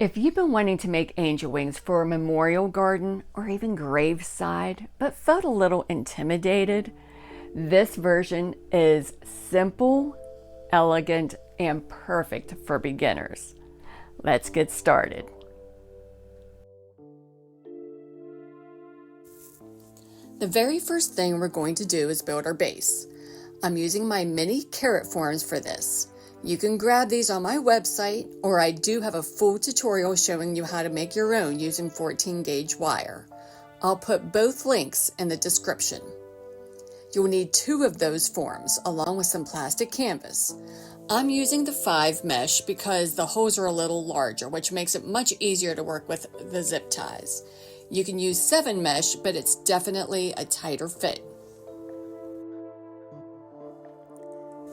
If you've been wanting to make angel wings for a memorial garden or even graveside, but felt a little intimidated, this version is simple, elegant, and perfect for beginners. Let's get started. The very first thing we're going to do is build our base. I'm using my mini carrot forms for this. You can grab these on my website, or I do have a full tutorial showing you how to make your own using 14 gauge wire. I'll put both links in the description. You'll need 2 of those forms along with some plastic canvas. I'm using the 5 mesh because the holes are a little larger, which makes it much easier to work with the zip ties. You can use 7 mesh, but it's definitely a tighter fit.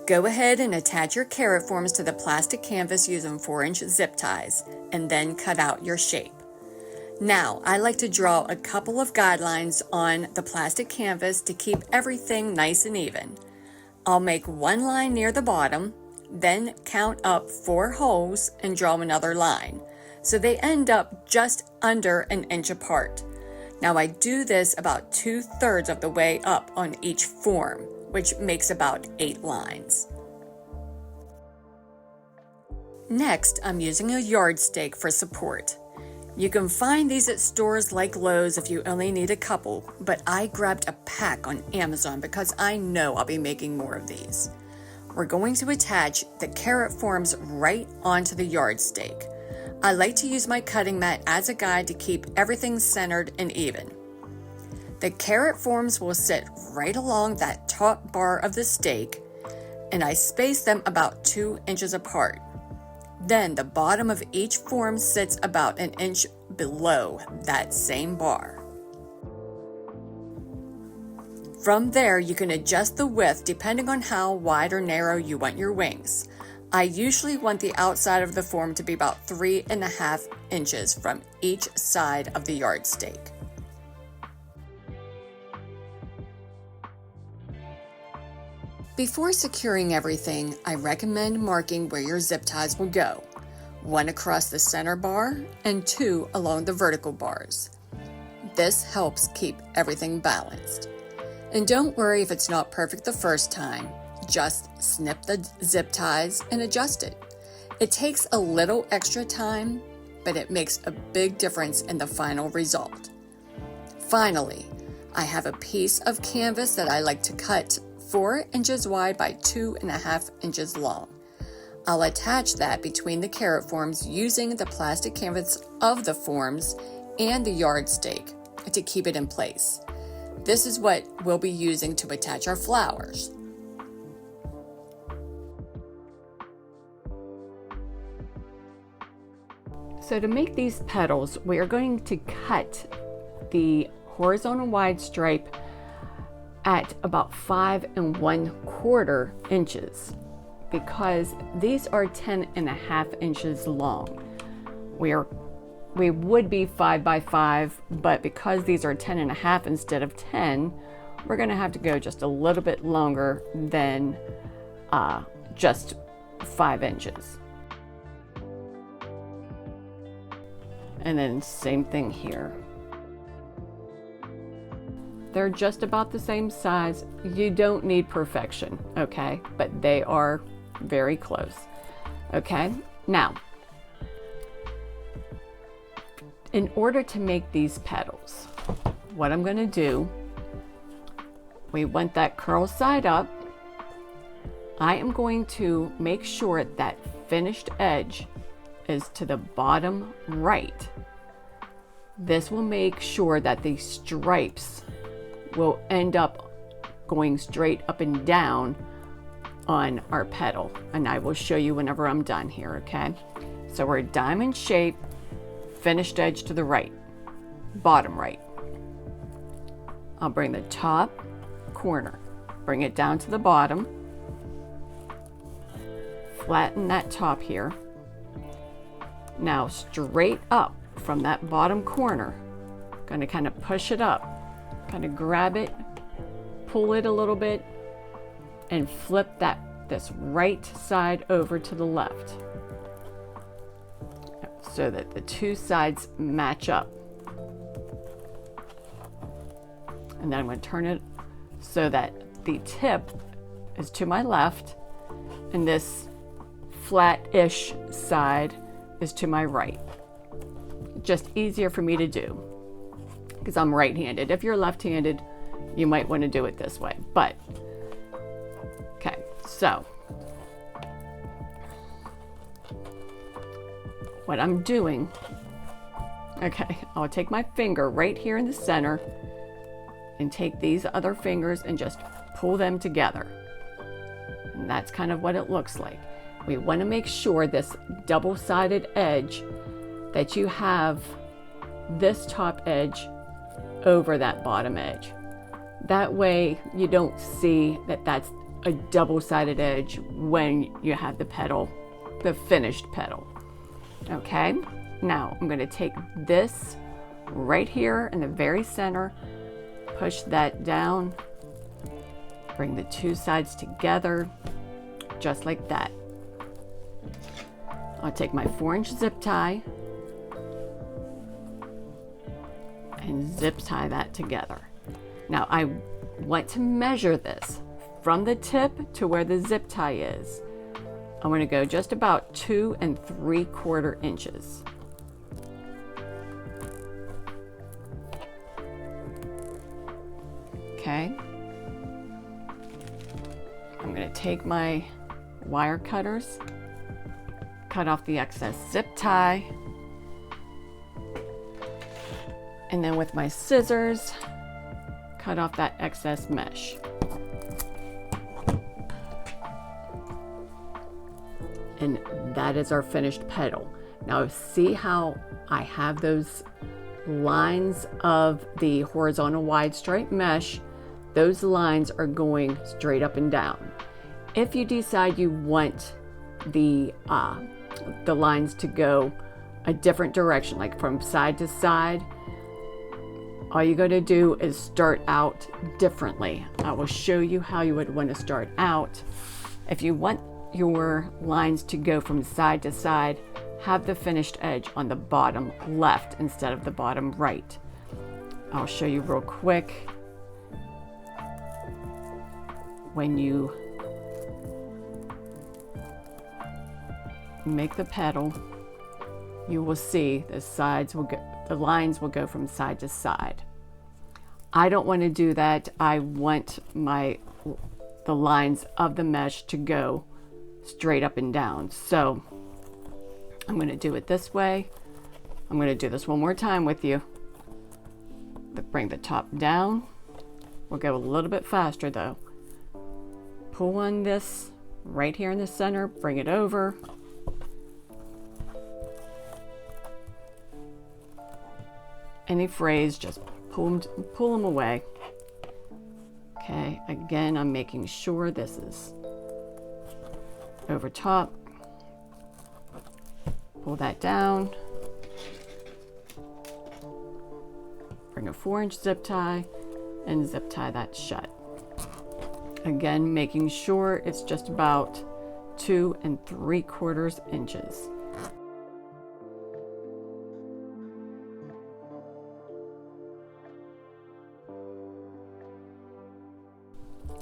Go ahead and attach your carrot forms to the plastic canvas using 4-inch zip ties, and then cut out your shape. Now, I like to draw a couple of guidelines on the plastic canvas to keep everything nice and even. I'll make one line near the bottom, then count up 4 holes and draw another line, so they end up just under an inch apart. Now I do this about 2/3 of the way up on each form, which makes about 8 lines. Next, I'm using a yardstick for support. You can find these at stores like Lowe's if you only need a couple, but I grabbed a pack on Amazon because I know I'll be making more of these. We're going to attach the carrot forms right onto the yardstick. I like to use my cutting mat as a guide to keep everything centered and even. The carrot forms will sit right along that top bar of the stake, and I space them about 2 inches apart. Then the bottom of each form sits about an inch below that same bar. From there, you can adjust the width depending on how wide or narrow you want your wings. I usually want the outside of the form to be about 3.5 inches from each side of the yardstick. Before securing everything, I recommend marking where your zip ties will go. 1 across the center bar and 2 along the vertical bars. This helps keep everything balanced. And don't worry if it's not perfect the first time. Just snip the zip ties and adjust it. It takes a little extra time, but it makes a big difference in the final result. Finally, I have a piece of canvas that I like to cut 4 inches wide by 2.5 inches long. I'll attach that between the carrot forms using the plastic canvas of the forms and the yardstick to keep it in place. This is what we'll be using to attach our flowers. So to make these petals, we are going to cut the horizontal wide stripe at about 5 1/4 inches because these are 10.5 inches long. We would be 5 by 5, but because these are 10.5 instead of 10, we're going to have to go just a little bit longer than just 5 inches. And then same thing here. They're just about the same size. You don't need perfection, okay? But they are very close, okay? Now, in order to make these petals, what I'm gonna do, we want that curl side up. I am going to make sure that finished edge is to the bottom right. This will make sure that the stripes will end up going straight up and down on our petal, and I will show you whenever I'm done here, okay? So we're diamond shape, finished edge to the right, bottom right. I'll bring the top corner, bring it down to the bottom, flatten that top here. Now straight up from that bottom corner, going to kind of push it up, kind of grab it, pull it a little bit, and flip this right side over to the left. so that the two sides match up. And then I'm going to turn it so that the tip is to my left and this flat-ish side is to my right. Just easier for me to do because I'm right-handed. If you're left-handed, you might want to do it this way, but okay, so what I'm doing, okay, I'll take my finger right here in the center and take these other fingers and just pull them together. And that's kind of what it looks like. We want to make sure this double-sided edge that you have this top edge over that bottom edge. That way you don't see that that's a double-sided edge when you have the petal, the finished petal. Okay, now I'm going to take this right here in the very center, push that down, bring the two sides together, just like that. I'll take my 4-inch zip tie and zip tie that together. Now I want to measure this from the tip to where the zip tie is. I'm going to go just about 2 3/4 inches. Okay. I'm going to take my wire cutters, cut off the excess zip tie, and then with my scissors, cut off that excess mesh. And that is our finished petal. Now see how I have those lines of the horizontal wide stripe mesh. Those lines are going straight up and down. If you decide you want the lines to go a different direction, like from side to side, all you got to do is start out differently. I will show you how you would want to start out. If you want your lines to go from side to side, have the finished edge on the bottom left instead of the bottom right. I'll show you real quick. When you make the petal, you will see the lines will go from side to side. I don't want to do that. I want the lines of the mesh to go straight up and down. So I'm going to do it this way. I'm going to do this one more time with you. Bring the top down. We'll go a little bit faster though. Pull on this right here in the center, bring it over. Any frays, just pull them away. Okay, again, I'm making sure this is over top. Pull that down. Bring a 4-inch zip tie and zip tie that shut. Again, making sure it's just about 2 3/4 inches.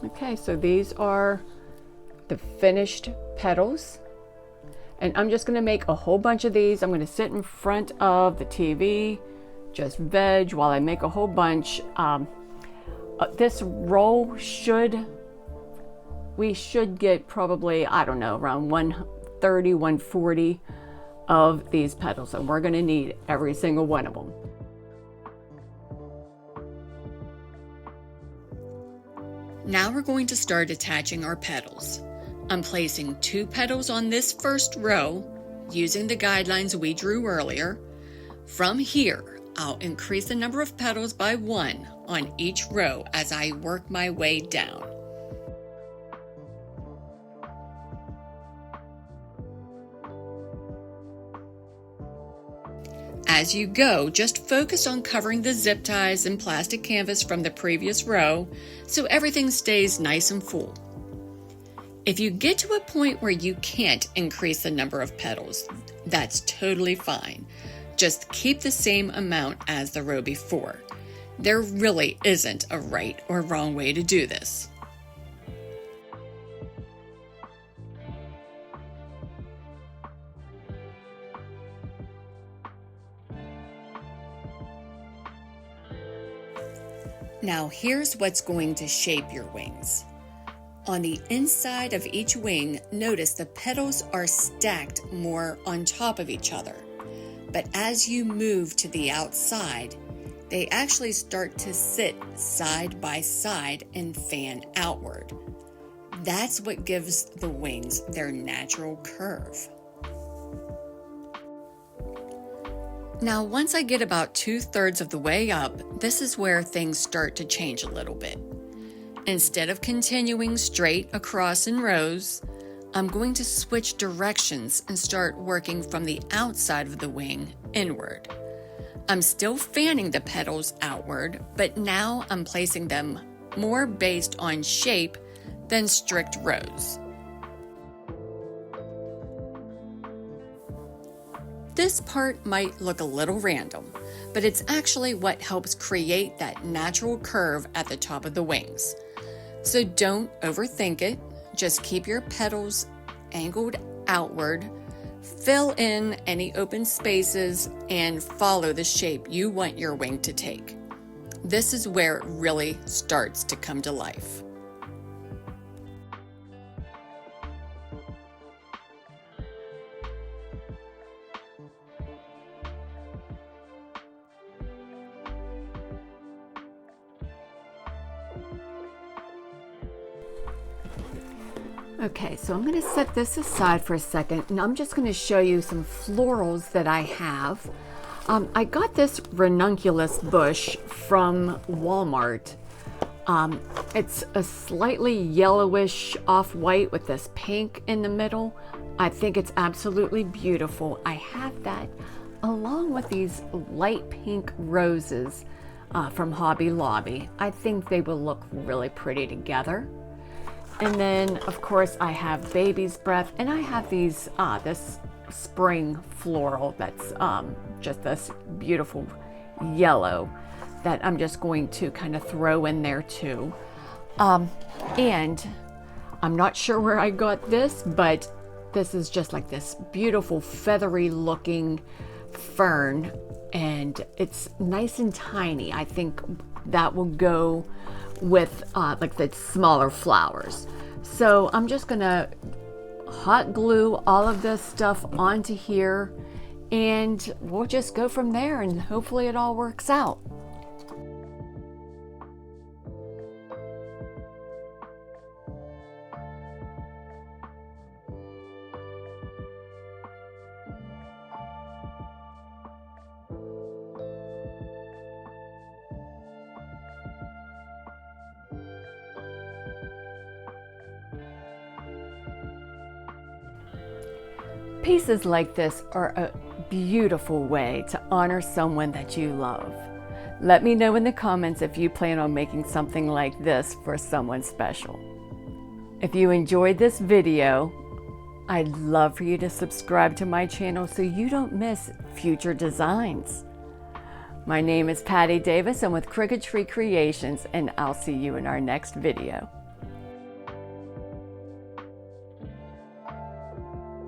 Okay, so these are the finished petals. And I'm just going to make a whole bunch of these. I'm going to sit in front of the TV, just veg while I make a whole bunch. This roll we should get probably, I don't know, around 130, 140 of these petals. And we're going to need every single one of them. Now we're going to start attaching our petals. I'm placing 2 petals on this first row using the guidelines we drew earlier. From here, I'll increase the number of petals by 1 on each row as I work my way down. As you go, just focus on covering the zip ties and plastic canvas from the previous row so everything stays nice and full. If you get to a point where you can't increase the number of petals, That's totally fine. Just keep the same amount as the row before. There really isn't a right or wrong way to do this. Now here's what's going to shape your wings. On the inside of each wing, notice the petals are stacked more on top of each other. But as you move to the outside, they actually start to sit side by side and fan outward. That's what gives the wings their natural curve. Now, once I get about 2/3 of the way up, this is where things start to change a little bit. Instead of continuing straight across in rows, I'm going to switch directions and start working from the outside of the wing inward. I'm still fanning the petals outward, but now I'm placing them more based on shape than strict rows. This part might look a little random, but it's actually what helps create that natural curve at the top of the wings. So don't overthink it, just keep your petals angled outward, fill in any open spaces, and follow the shape you want your wing to take. This is where it really starts to come to life. Okay, so I'm going to set this aside for a second, and I'm just going to show you some florals that I have. I got this ranunculus bush from Walmart. It's a slightly yellowish off-white with this pink in the middle. I think it's absolutely beautiful. I have that along with these light pink roses from Hobby Lobby. I think they will look really pretty together. And then, of course, I have baby's breath, and I have these this spring floral that's just this beautiful yellow that I'm just going to kind of throw in there too. And I'm not sure where I got this, but this is just like this beautiful feathery looking fern, and it's nice and tiny. I think that will go with like the smaller flowers. So I'm just gonna hot glue all of this stuff onto here, and we'll just go from there, and hopefully it all works out. Pieces like this are a beautiful way to honor someone that you love. Let me know in the comments if you plan on making something like this for someone special. If you enjoyed this video, I'd love for you to subscribe to my channel so you don't miss future designs. My name is Patty Davis. I'm with Crooked Tree Creations, and I'll see you in our next video.